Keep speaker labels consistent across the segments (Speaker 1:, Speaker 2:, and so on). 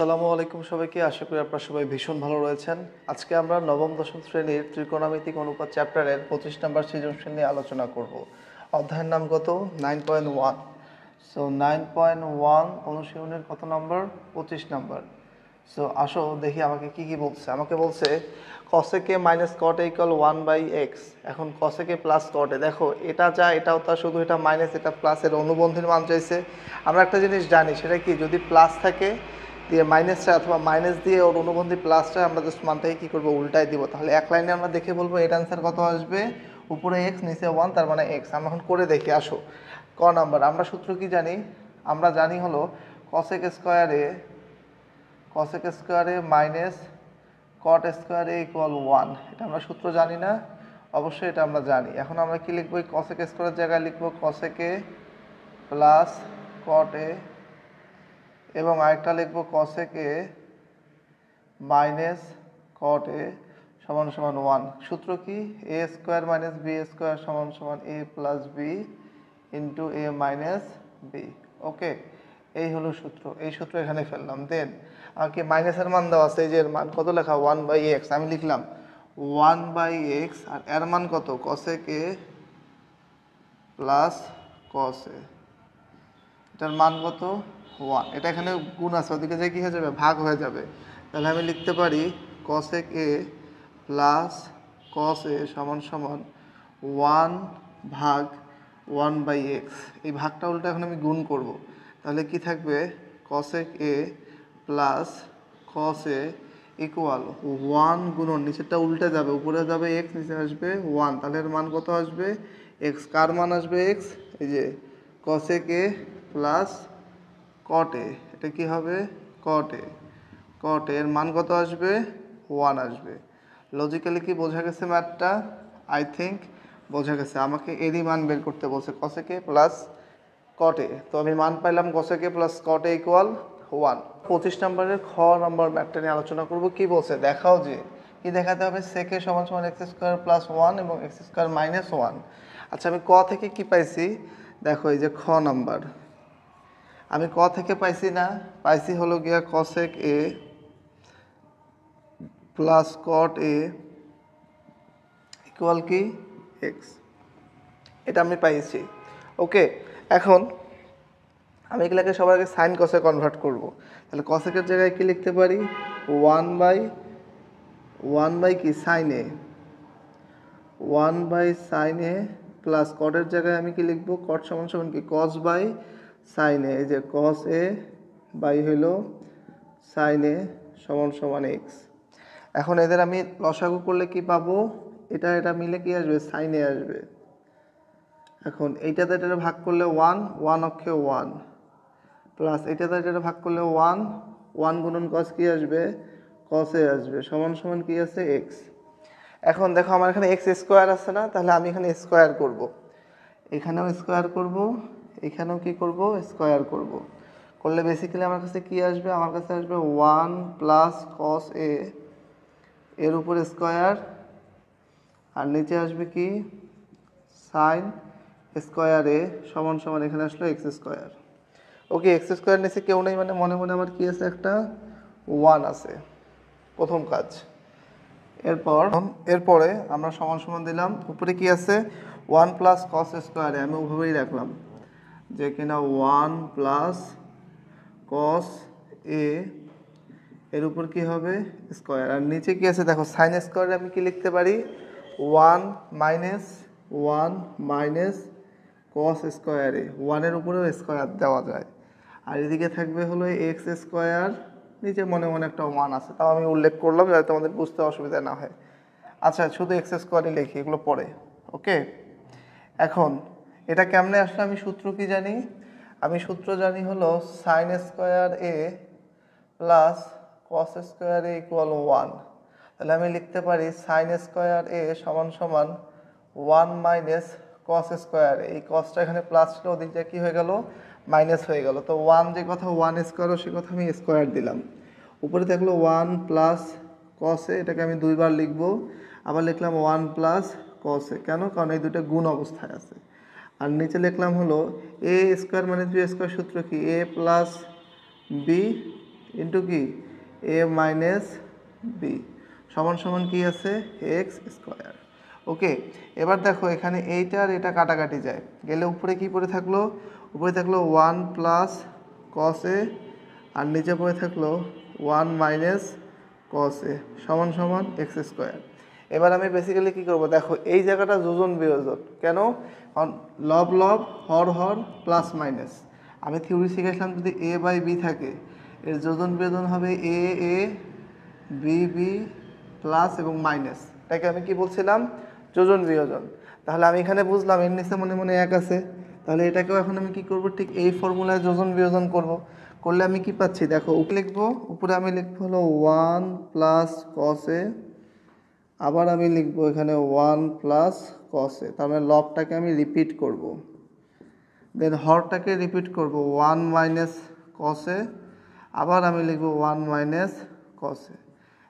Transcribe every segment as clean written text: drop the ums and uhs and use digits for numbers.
Speaker 1: আসসালামু আলাইকুম সবাইকে। আশা করি আপনারা সবাই ভীষণ ভালো রয়েছেন। আজকে আমরা নবম দশম শ্রেণীর ত্রিকোণমিতিক অনুপাত চ্যাপ্টারের 25 নম্বর সৃজনশীল নিয়ে আলোচনা করব। অধ্যায়ের নাম কত? 9.1। সো 9.1 অনুশীলনের কত নম্বর? 25 নম্বর। সো আসো দেখি আমাকে কি কি বলছে। আমাকে বলছে কসেকে মাইনাস কট এ ইকুয়াল 1/x। এখন কসেকে প্লাস কটে, দেখো এটা যা এটাও তা, শুধু এটা মাইনাস এটা প্লাসের অনুবন্ধীর মান চাইছে। আমরা একটা জিনিস জানি, সেটা কি, যদি প্লাস থাকে দিয়ে মাইনাসটা অথবা মাইনাস দিয়ে ওর অনুবন্ধী প্লাসটা আমরা জাস্ট মানটাকে কী করবো, উল্টায় দিব। তাহলে এক লাইনে আমরা দেখে বলবো এর অ্যান্সার কত আসবে, উপরে এক্স নিচে 1, তার মানে এক্স। আমরা এখন করে দেখি। আসো ক নাম্বার, আমরা সূত্র কি জানি? আমরা জানি হলো কসেক স্কোয়ারে মাইনাস কট স্কোয়ারে ইকুয়াল 1। এটা আমরা সূত্র জানি না? অবশ্যই এটা আমরা জানি। এখন আমরা কি লিখবো? এই কসেক স্কোয়ারের জায়গায় লিখবো কসেকে প্লাস কট এ, এবং আরেকটা লিখবো কসেকে মাইনাস কট এ সমান সমান 1। সূত্র কি? এ স্কোয়ার মাইনাস বি স্কোয়ার সমান সমান এ প্লাস বি ইন্টু এ মাইনাস বি। ওকে, এই হলো সূত্র। এই সূত্র এখানে ফেললাম। দেন আমাকে মাইনাসের মান দেওয়া আছে, এই যে এর মান কত লেখা, 1/x। আমি লিখলাম 1/x, আর এর মান কত, কসেকে প্লাস কস এ, এটার মান কত, 1। এটা এখানে গুণ আছে, ওদিকে যে কী হয়ে যাবে, ভাগ হয়ে যাবে। তাহলে আমি লিখতে পারি কসেক এ প্লাস কস এ সমান সমান 1/1/x। এই ভাগটা উল্টা এখন আমি গুণ করব। তাহলে কি থাকবে, cosec A plus cos A equal 1 গুণন, নিচেরটা উল্টে যাবে, উপরে যাবে এক্স, নিচে আসবে 1। তাহলে এর মান কত আসবে, এক্স। কার মান আসবে, এক্স। এই যে কসেক এ প্লাস কট এ, এটা কি হবে, কট এর মান কত আসবে, 1 আসবে। লজিক্যালি কি বোঝা গেছে ম্যাথটা? আই থিঙ্ক বোঝা গেছে। আমাকে এরই মান বের করতে বলছে, কসেকে প্লাস কট এ। তো আমি মান পাইলাম কসেকে প্লাস কট এ ইকুয়াল 1। 25 নম্বরের খ নম্বর ম্যাথটা নিয়ে আলোচনা করব। কি বলছে দেখাও, যে কি দেখাতে হবে, সেকে সমান সমান এক্স স্কোয়ার প্লাস 1 এবং এক্স স্কোয়ার মাইনাস 1। আচ্ছা, আমি ক থেকে কি পাইছি, দেখো এই যে খ নাম্বার, আমি ক থেকে পাইছি না, পাইছি হলো গিয়া কসেক এ প্লাস কট এ ইকুয়াল কি, এক্স। এটা আমি পাইছি। ওকে, এখন আমি এগুলোকে সবার আগে সাইন কসে কনভার্ট করব। তাহলে কসেকের জায়গায় কি লিখতে পারি, 1/1 কি, সাইন এ, 1/সাইন এ প্লাস কটের জায়গায় আমি কি লিখবো, কট সমান সমান কি, কস বাই সাইন এ। এই যে কস এ বাই হইল সাইন এ সমান সমান এক্স। এখন এদের আমি লসাগু করলে কি পাবো, এটা মিলে কি আসবে, সাইন এ আসবে। এখন এইটাতে এটা ভাগ করলে 1 অক্ষে 1 প্লাস এটাতে এটা ভাগ করলে 1 গুণন কস কি আসবে, কস এ আসবে সমান সমান কি আছে, এক্স। এখন দেখো আমার এখানে এক্স স্কোয়ার আছে না, তাহলে আমি এখানে স্কোয়ার করব, এখানেও স্কোয়ার করব, এখানেও কি করব, স্কোয়ার করব। করলে বেসিক্যালি আমার কাছে কি আসবে, আমার কাছে আসবে 1 প্লাস কস এ এর উপর স্কোয়ার, আর নিচে আসবে কি, সাইন স্কোয়ার এ সমান সমান এখানে আসলো এক্স স্কোয়ার। ওকে, এক্স স্কোয়ার নিচে কেউ নেই, মানে মনে মনে আমার কি আছে, একটা 1 আছে, প্রথম কাজ। এরপরে আমরা সমান সমান দিলাম, উপরে কি আছে, 1 প্লাস কস স্কোয়ারে, আমি ওভাবেই রাখলাম যে কিনা 1 প্লাস কস এ এর উপর কি হবে, স্কোয়ার। আর নিচে কি আছে দেখো, সাইন স্কোয়ারে আমি কি লিখতে পারি, 1 মাইনাস কস স্কোয়ারে, 1-এর উপরেও স্কোয়ার দেওয়া যায়। আর এদিকে থাকবে হলো এক্স স্কোয়ার, নিচে মনে মনে একটা 1 আছে, তাও আমি উল্লেখ করলাম যাতে তোমাদের বুঝতে অসুবিধা না হয়। আচ্ছা, শুধু এক্স স্কোয়ারই লিখি, এগুলো পরে। ওকে, এখন এটা কেমনে আসলে, আমি সূত্র কি জানি, আমি সূত্র জানি হলো সাইন স্কোয়ার এ প্লাস কস স্কোয়ার এ ইকুয়াল 1। তাহলে আমি লিখতে পারি সাইন স্কোয়ার এ সমান সমান 1 মাইনাস কস স্কোয়ার। এই কসটা এখানে প্লাস ছিল, ওদিকটা কি হয়ে গেল, মাইনাস হয়ে গেল। তো 1 যে কথা, 1 স্কোয়ারও সে কথা আমি স্কোয়ার দিলাম। উপরে থাকলো 1 প্লাস কস এ, এটাকে আমি দুইবার লিখবো। আবার লিখলাম 1 প্লাস কস এ, কেন, কারণ এই দুটো গুণ অবস্থায় আছে। আর নিচে লিখলাম হলো এ স্কোয়ার মানে বি স্কোয়ার, সূত্র কি, এ প্লাস বি ইন্টু কি এ মাইনাস বি সমান সমান কি আছে এক্স স্কোয়ার। ওকে, এবার দেখো এখানে এইটা আর এটা কাটাকাটি যায়, গেলে উপরে কি পড়ে থাকলো, উপরে থাকলো 1 প্লাস কস এ আর নিচে পড়ে থাকলো 1 মাইনাস কস এ সমান সমান এক্স স্কোয়ার। এবার আমি বেসিক্যালি কী করবো, দেখো এই জায়গাটা যোজন বিয়োজন, কেন, কারণ লব লব হর হর প্লাস মাইনাস। আমি থিওরি শিখেছিলাম যদি এ বাই বি থাকে এর যোজন বিয়োজন হবে এ এ বি বি প্লাস এবং মাইনাস, এটাকে আমি কি বলছিলাম যোজন বিয়োজন। তাহলে আমি এখানে বুঝলাম এর নিচে মনে মনে এক আছে, তাহলে এটাকেও এখন আমি কি করব, ঠিক এই ফর্মুলায় যোজন বিয়োজন করব। করলে আমি কি পাচ্ছি, দেখো উপরে লিখবো, উপরে আমি লিখবো হলো 1 প্লাস কস এ, আবার আমি লিখবো এখানে 1 প্লাস কস এ, তার মানে লবটাকে আমি রিপিট করব। দেন হরটাকে রিপিট করব 1 মাইনাস কস এ, আবার আমি লিখব 1 মাইনাস কস এ,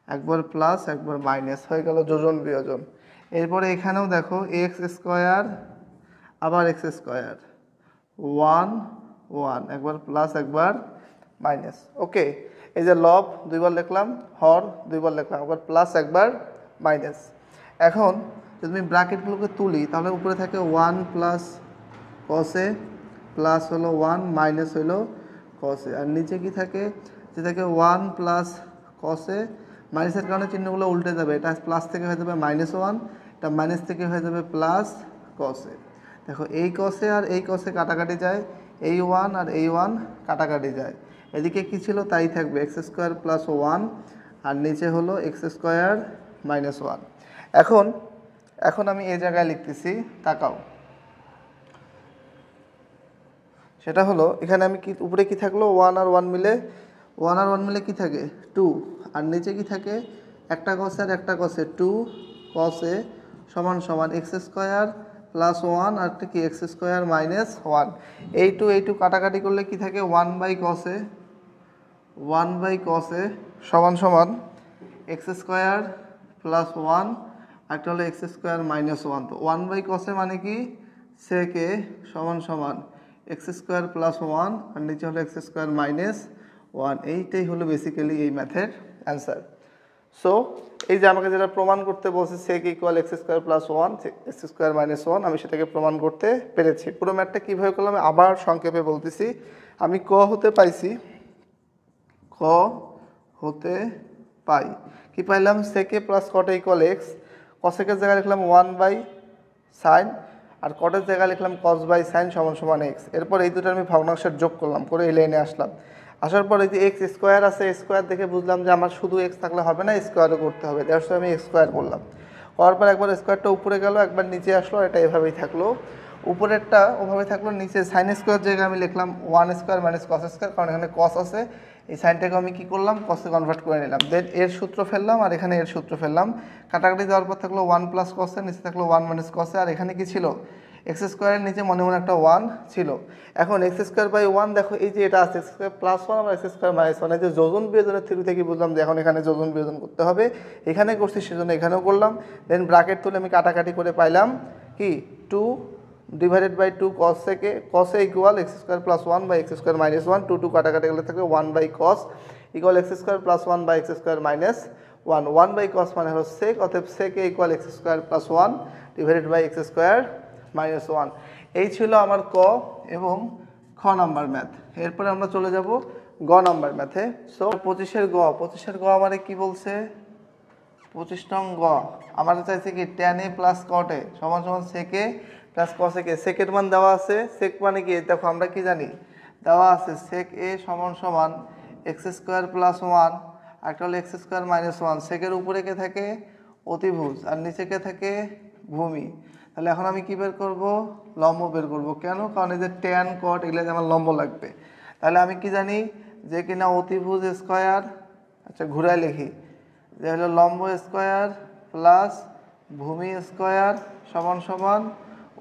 Speaker 1: একবার প্লাস একবার মাইনাস, হয়ে গেল যোজন বিয়োজন। এরপরে এখানেও দেখো এক্স স্কোয়ার আবার এক্স স্কোয়ার 1 1, একবার প্লাস একবার মাইনাস। ওকে, এই যে লব দুইবার লিখলাম, হর দুইবার লিখলাম, একবার প্লাস একবার মাইনাস। এখন যদি আমি ব্র্যাকেটগুলোকে তুলি তাহলে উপরে থাকে 1 প্লাস কস এ প্লাস হলো 1 মাইনাস হলো কস এ, আর নিচে কি থাকে, যে থাকে 1 প্লাস কস এ, মাইনাসের কারণে চিহ্নগুলো উল্টে যাবে, এটা প্লাস থেকে হয়ে যাবে -1, এটা মাইনাস থেকে হয়ে যাবে প্লাস কস এ। দেখো এই কসে আর এই কসে কাটাকাটি যায়, এই 1 আর এই 1 কাটাকাটি যায়, এদিকে কি ছিল তাই থাকবে এক্স স্কোয়ার প্লাস 1 আর নিচে হলো এক্স স্কোয়ার মাইনাস 1। এখন আমি এই জায়গায় লিখতেছি, তাকাও, সেটা হলো এখানে আমি কি উপরে কি থাকলো 1 আর 1 মিলে, 1 আর 1 মিলে কি থাকে 2, আর নিচে কি থাকে একটা কস আর একটা কসে 2 কস এ সমান সমান এক্স স্কোয়ার প্লাস 1 আর কি এক্স স্কোয়ার মাইনাস 1। এই টু কাটাকাটি করলে কি থাকে 1 বাই কস এ, 1 বাই কস এ সমান সমান এক্স স্কোয়ার প্লাস 1 আর একটা হলো এক্স স্কোয়ার মাইনাস 1। তো 1 বাই কস এ মানে কি সেক এ সমান সমান এক্স স্কোয়ার প্লাস 1 আর নিচে হলো এক্স স্কোয়ার মাইনাস 1। এইটাই হলো বেসিক্যালি এই ম্যাথের অ্যান্সার। সো এই যে আমাকে যেটা প্রমাণ করতে বলছে sec equal x square plus 1 x square minus 1, আমি সেটাকে প্রমাণ করতে পেরেছি। পুরো ম্যাথটা কীভাবে করলাম আবার সংক্ষেপে বলতেছি। আমি ক হতে পাইছি, খ হতে পাই কি পাইলাম, সেকে প্লাস কটে ইকুয়াল এক্স, কসেকের জায়গায় লিখলাম 1 বাই সাইন আর কটের জায়গায় লিখলাম কস বাই সাইন সমান সমান এক্স। এরপর এই দুটো আমি ভগ্নাংশের যোগ করলাম, করে এই লাইনে আসলাম। আসার পর এই যে এক্স স্কোয়ার আছে, স্কোয়ার দেখে বুঝলাম যে আমার শুধু এক্স থাকলে হবে না, স্কোয়ারও করতে হবে, দ্যাটস আমি এক্স স্কোয়ার করলাম। করার পর একবার স্কোয়ারটা উপরে গেল, একবার নিচে আসলো, এটা এভাবেই থাকলো, উপরেরটা ওভাবে থাকলো, নিচে সাইন স্কোয়ার জায়গায় আমি লিখলাম 1 স্কোয়ার মাইনাস কস স্কোয়ার, কারণ এখানে কস আছে, এই সাইনটাকে আমি কী করলাম কসে কনভার্ট করে নিলাম। দেন এর সূত্র ফেললাম আর এখানে এর সূত্র ফেললাম, কাটাকাটি দেওয়ার পর থাকলো 1 প্লাস কসে, নিচে থাকলো 1 মাইনাস কসে, আর এখানে কি ছিল এক্স স্কোয়ারের নিচে মনে মনে একটা 1 ছিল। এখন এক্স স্কোয়ার বাই 1, দেখো এই যে এটা আছে এক্স স্কোয়ার প্লাস 1 আর এক্স স্কোয়ার মাইনাস 1, এই যে যোজন বিয়োজনের থিওরি থেকে বুঝলাম যে এখন এখানে যোজন বিয়োজন করতে হবে, এখানে করছি সেজন্য এখানেও করলাম। দেন ব্র্যাকেট তুলে আমি কাটাকাটি করে পাইলাম কি 2 divided by 2 cos A equal x square plus 1 by x square minus 1, 2 কাটাকাটি গেলে থাকবে 1 by cos equal x square plus 1 by x square minus 1, 1 by cos মানে হলো সেক, অতএব sec A equal x square plus 1 divided by x square minus 1। এই ছিল আমার ক এবং খ নাম্বার ম্যাথ। এরপরে আমরা চলে যাব গ নাম্বার ম্যাথে। সো 25-এর গ আমারে কি বলছে, 25 নং গ আমাদের চাইছে কি tan a plus cot a সমান সমান sec a plus cos a। সেকের মান দেওয়া আছে, সেক মানে কি দেখো আমরা কি জানি, দেওয়া আছে sec a সমান সমান এক্স স্কোয়ার প্লাস 1 আর একটা হলো এক্স স্কোয়ার মাইনাস 1। সেকের উপরে কে থাকে অতিভুজ আর নিচে কে থাকে ভূমি। তাহলে এখন আমি কি বের করব, লম্ব বের করব। কেন, কারণ এই যে tan cot এগুলো আমার লম্ব লাগবে। তাহলে আমি কি জানি যে কিনা অতিভুজ স্কোয়ার, আচ্ছা ঘুরাই লিখি, যে হলো লম্ব স্কোয়ার প্লাস ভূমি স্কোয়ার সমান সমান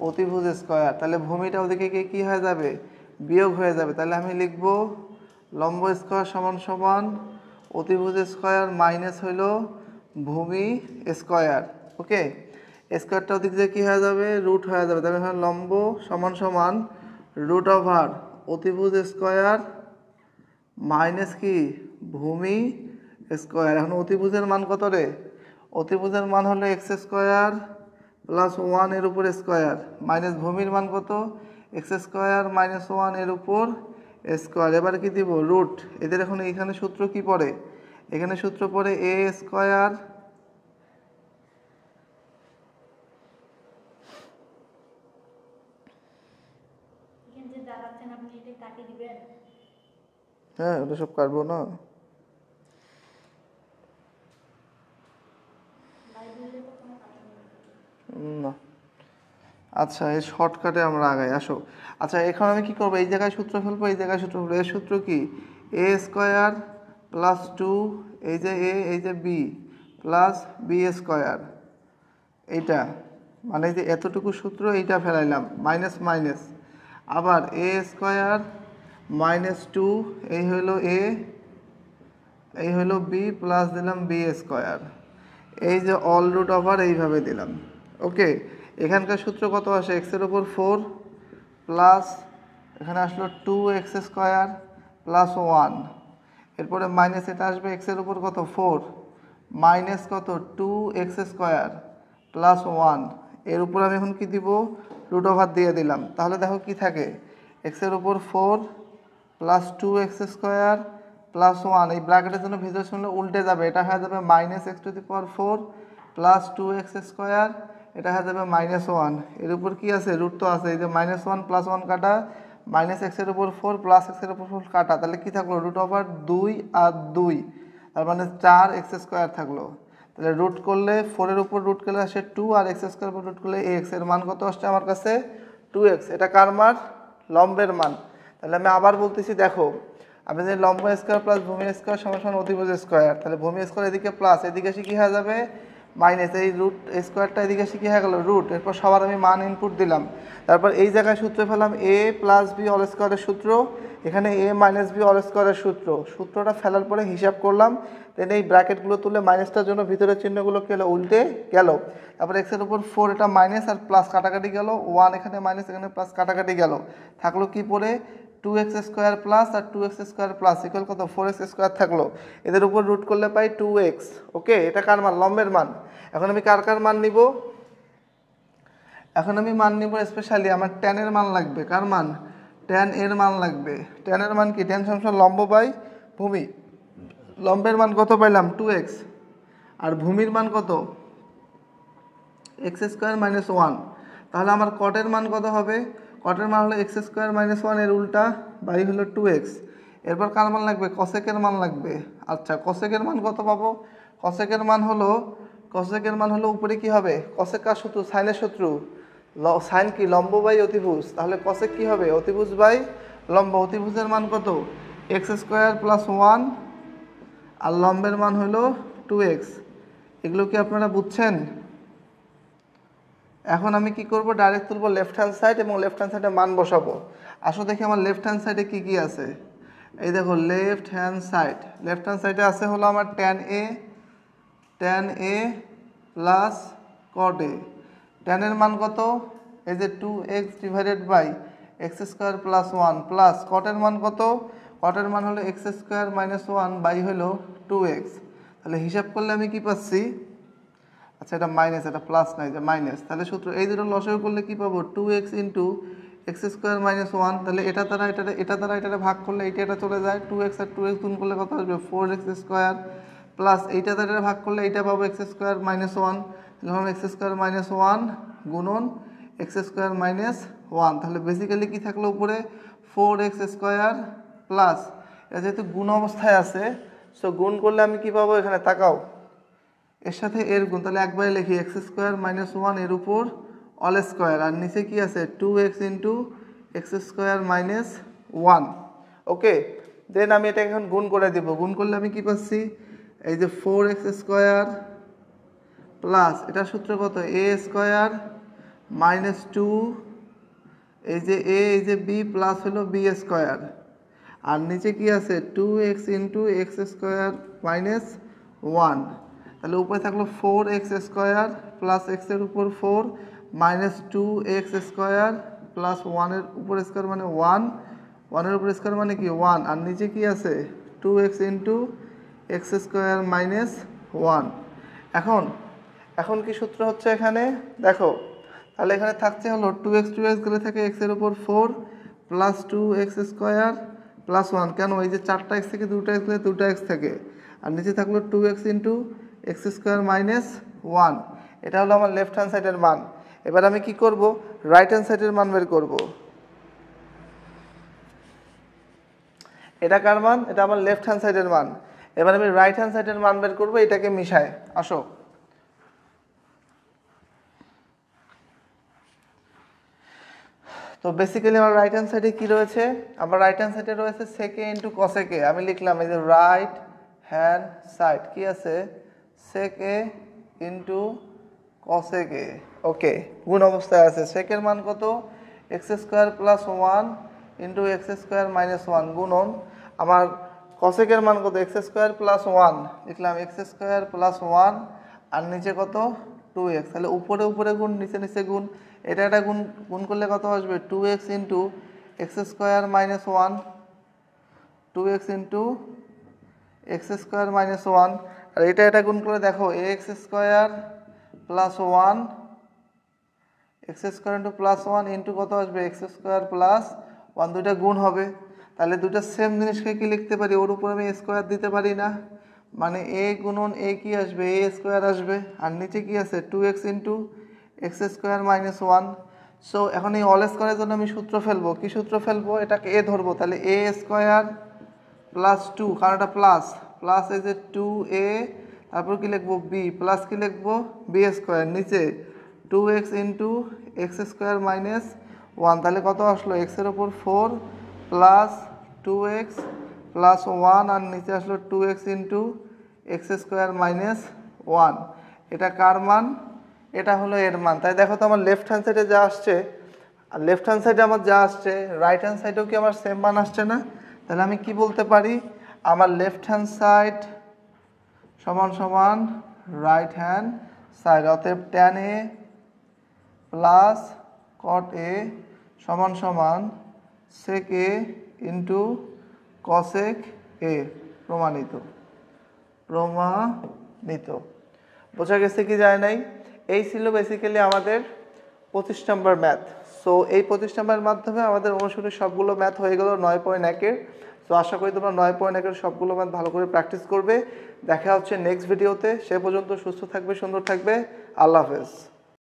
Speaker 1: অতিভুজ স্কোয়ার। তাহলে ভূমিটা ওদিকে গিয়ে কী হয়ে যাবে, বিয়োগ হয়ে যাবে। তাহলে আমি লিখব লম্ব স্কোয়ার সমান সমান অতিভুজ স্কোয়ার মাইনাস হইল ভূমি স্কোয়ার। ওকে, স্কোয়ারটা ওদিক দিয়ে কী হয়ে যাবে, রুট হয়ে যাবে। তাহলে এখানে লম্ব সমান সমান রুট ওভার অতিভুজ স্কোয়ার মাইনাস কি ভূমি স্কোয়ার। এখন অতিভুজের মান কত রে? অতিভুজের মান হলো এক্স স্কোয়ার প্লাস 1 এর উপর স্কোয়ার মাইনাস ভূমির মান কত? এক্স স্কোয়ার মাইনাস 1 এর উপর স্কোয়ার। এবার কি দিব? রুট। এদের এখন এখানে সূত্র কি পড়ে? এখানে সূত্র পড়ে এ স্কোয়ার হ্যাঁ ওটা সব কাটবো না। না আচ্ছা এই শর্টকাটে আমরা আগাই আসো। আচ্ছা এখন আমি কি করবো? এই জায়গায় সূত্র ফেলবো, এই জায়গায় সূত্র ফেলবো। এর সূত্র কি? এ স্কোয়ার প্লাস 2 এই যে এ এই যে বি প্লাস বি স্কোয়ার, এইটা মানে যে এতটুকু সূত্র এইটা ফেলাইলাম মাইনাস মাইনাস। আবার এ স্কোয়ার মাইনাস 2 এই হলো এ এই হলো বি প্লাস দিলাম বি স্কোয়ার। এই যে অল রুট ওভার এইভাবে দিলাম। ওকে, এখানকার সূত্র কত আসে? এক্সের ওপর 4 প্লাস এখানে আসলো 2x স্কোয়ার প্লাস 1, এরপরে মাইনাস এটা আসবে এক্সের উপর কত? 4 মাইনাস কত? 2x স্কোয়ার প্লাস 1, এর উপর আমি এখন কি দিব? রুট ওভার দিয়ে দিলাম। তাহলে দেখো কি থাকে? এক্সের উপর 4 প্লাস 2x স্কোয়ার প্লাস 1, এই ব্র্যাকেটের জন্য ভিতরে শুনলে উল্টে যাবে, এটা হয়ে যাবে minus x to the power 4 plus 2x square, এটা হয়ে যাবে মাইনাস 1। এর উপর কি আছে? রুট তো আছে, এই যে মাইনাস 1 প্লাস 1 কাটা, মাইনাস এক্সের উপর 4 প্লাস এক্সের উপর 4 কাটা, তাহলে কি থাকলো? রুট ওভার 2 আর 2, তার মানে 4x স্কোয়ার থাকলো। তাহলে রুট করলে 4 এর উপর রুট করলে আসে 2 আর x স্কোয়ার উপর রুট করলে x, এর মান কত আসছে আমার কাছে? 2x। এটা কার মান? লম্বের মান। তাহলে আমি আবার বলতেছি, দেখো আমি যে লম্ব স্কোয়ার প্লাস ভূমি স্কোয়ার সমান সমান অতিভুজ স্কোয়ার, তাহলে ভূমি স্কোয়ার এদিকে প্লাস, এদিকে এসে কি হয়ে যাবে? মাইনাস। এই রুট স্কোয়ারটা এদিকে এসে কি হয়ে গেল? রুট। এরপর সবার আমি মান ইনপুট দিলাম, তারপর এই জায়গায় সূত্র ফেলাম এ প্লাস বি অল স্কোয়ারের সূত্র, এখানে এ মাইনাস বি অল স্কোয়ারের সূত্র। সূত্রটা ফেলার পরে হিসাব করলাম, দেন এই ব্র্যাকেটগুলো তুলে মাইনাসটার জন্য ভিতরের চিহ্নগুলো কি হলো? উল্টে গেল। তারপর এক্সের উপর 4 এটা মাইনাস আর প্লাস কাটাকাটি গেল, 1 এখানে মাইনাস এখানে প্লাস কাটাকাটি গেল, থাকলো কি পরে? 2x স্কোয়ার প্লাস আর 2x স্কোয়ার প্লাস ইকুয়াল কত? 4x স্কোয়ার থাকলো। এদের উপর রুট করলে পাই 2x। ওকে, এটা কার মান? লম্বের মান। এখন আমি কার কার মান নিব? এখন আমি মান নিব স্পেশালি আমার tan এর মান লাগবে। কার মান? tan এর মান লাগবে। tan এর মান কি? tan সমান লম্ব বাই ভূমি। লম্বের মান কত পাইলাম? 2x। আর ভূমির মান কত? x square minus 1। তাহলে আমার কটের মান কত হবে? কটের মান হলো x স্কোয়ার মাইনাস 1 এর উল্টা বাই হলো 2x। এরপর কার মান লাগবে? কসেকের মান লাগবে। আচ্ছা কসেকের মান কত পাবো? কসেকের মান হলো উপরে কি হবে? কসেক কার শত্রু? সাইনের শত্রু। সাইন কি? লম্ব বাই অতিভুজ। তাহলে কসেক কি হবে? অতিভুজ বাই লম্ব। অতিভুজের মান কত? x স্কোয়ার প্লাস 1 আর লম্বের মান হলো 2x। এগুলো কি আপনারা বুঝছেন? এখন আমি কি করব? ডাইরেক্ট তুলব লেফট হ্যান্ড সাইড এবং লেফট হ্যান্ড সাইডে মান বসাবো। আসো দেখি আমার লেফট হ্যান্ড সাইডে কি কি আছে। এই দেখো লেফট হ্যান্ড সাইডে আছে হলো আমার tan a plus cot a। tan এর মান কত? এই যে 2x divided by x square plus 1 প্লাস cot এর মান কত? cot এর মান হলো x স্কোয়ার মাইনাস 1 বাই হলো 2x। তাহলে হিসাব করলে আমি কি পাচ্ছি? আচ্ছা এটা মাইনাস, এটা প্লাস নাই, যে মাইনাস। তাহলে সূত্র এই দুটো লসাগু করলে কি পাবো? 2x into x square minus 1। তাহলে এটা দ্বারা এটা ভাগ করলে এটা চলে যায়, 2x আর 2x গুণ করলে কত আসবে? 4x স্কোয়ার প্লাস এইটা দ্বারা ভাগ করলে এইটা পাবো x স্কোয়ার মাইনাস 1। যখন x স্কোয়ার মাইনাস 1 গুণন x স্কোয়ার মাইনাস 1, তাহলে বেসিক্যালি কি থাকলো উপরে? 4x স্কোয়ার প্লাস, এটা যেহেতু গুণ অবস্থায় আছে সো গুণ করলে আমি কি পাবো? এখানে তাকাও, এর সাথে এর গুণ, তাহলে একবারে লিখি এক্স স্কোয়ার মাইনাস 1 এর উপর অল স্কোয়ার, আর নিচে কি আছে? 2x into x square minus 1। ওকে, দেন আমি এটা এখন গুণ করে দিব। গুণ করলে আমি কি পাচ্ছি? এই যে 4x স্কোয়ার প্লাস এটার সূত্র কত? a স্কোয়ার মাইনাস 2 এই যে a এই যে b প্লাস হলো b স্কোয়ার, আর নিচে কি আছে? 2x into x square minus 1। তাহলে উপরে থাকলো 4x স্কোয়ার প্লাস এক্সের উপর 4 মাইনাস 2x স্কোয়ার প্লাস 1 এর উপর স্কোয়ার মানে 1, 1 এর উপর স্কোয়ার মানে কি? 1, আর নিচে কি আছে? 2x into x square minus 1। এখন কি সূত্র হচ্ছে এখানে দেখো, তাহলে এখানে থাকছে হলো 2x গেলে থাকে এক্সের উপর 4 প্লাস 2x স্কোয়ার প্লাস 1। কেন? এই যে 4টা এক্স থেকে 2টা এক্স গেলে 2টা এক্স থাকে, আর নিচে থাকলো 2x into x square minus 1। এটা হলো আমার লেফট হ্যান্ড সাইডের মান। এবার আমি কি করব, রাইট হ্যান্ড সাইডের মান বের করব। এটা কার মান? এটা আমার লেফট হ্যান্ড সাইডের মান। এবার আমি রাইট হ্যান্ড সাইডের মান বের করব, এটাকে মিশায়। আসো, তো বেসিক্যালি আমার রাইট হ্যান্ড সাইডে কি রয়েছে? আমার রাইট হ্যান্ড সাইডে রয়েছে সেকে ইন্টু কসেকে। আমি লিখলাম এই যে রাইট হ্যান্ড সাইড কি আছে, সেকে ইন্টু কসেকে। ওকে, গুণ অবস্থায় আছে। সেকের মান কত? X square plus 1 into x square minus 1 গুণন আমার কসেকের মান কত? এক্স স্কোয়ার প্লাস 1 লিখলাম, এক্স স্কোয়ার প্লাস 1 আর নিচে কত? 2x। তাহলে উপরে উপরে গুণ, নিচে নিচে গুণ। এটা একটা গুণ করলে কত আসবে? 2x into x square minus 1, 2x into x square minus 1। আর এটা গুণ করে দেখো, x square plus 1 x square into plus 1 into কত আসবে? X square plus 1। দুইটা গুণ হবে, তাহলে দুইটা সেম জিনিসকে কি লিখতে পারি? ওর উপর আমি স্কোয়ার দিতে পারি না, মানে এ গুণন এ কি আসবে? এ স্কোয়ার আসবে। আর নিচে কি আছে? 2x into x square minus 1। So এখন এই অল স্কোয়ারের জন্য আমি সূত্র ফেলবো। কি সূত্র ফেলবো? এটাকে এ ধরবো, তাহলে এ স্কোয়ার প্লাস 2, কারণ এটা প্লাস প্লাস এই যে 2a, তারপর কি লিখবো? বি প্লাস কি লিখবো? বি স্কোয়ার, নিচে 2x into x square minus 1। তাহলে কত আসলো? এক্সের ওপর 4 প্লাস 2x প্লাস 1 আর নিচে আসলো 2x into x square minus 1। এটা কার মান? এটা হলো এর মান। তাই দেখো তো আমার লেফট হ্যান্ড সাইডে যা আসছে আর লেফট হ্যান্ড সাইডে আমার যা আসছে, রাইট হ্যান্ড সাইডেও কি আমার সেম মান আসছে না? তাহলে আমি কি বলতে পারি? আমার লেফট হ্যান্ড সাইড সমান সমান রাইট হ্যান্ড সাইড। অতএব tan a plus cot a সমান সমান sec a into cosec a। প্রমাণিত। বোঝা গেছে কি যায় নাই? এই ছিল বেসিক্যালি আমাদের 25 নম্বর ম্যাথ। সো এই 25 নম্বরের মাধ্যমে আমাদের অনুশীলনের সবগুলো ম্যাথ হয়ে গেল 9.1-এর। তো আশা করি তোমরা 9.1-এর সবগুলো ম্যাথ ভালো করে প্র্যাকটিস করবে। দেখা হচ্ছে নেক্সট ভিডিওতে। সে পর্যন্ত সুস্থ থাকবে, সুন্দর থাকবে। আল্লাহ হাফেজ।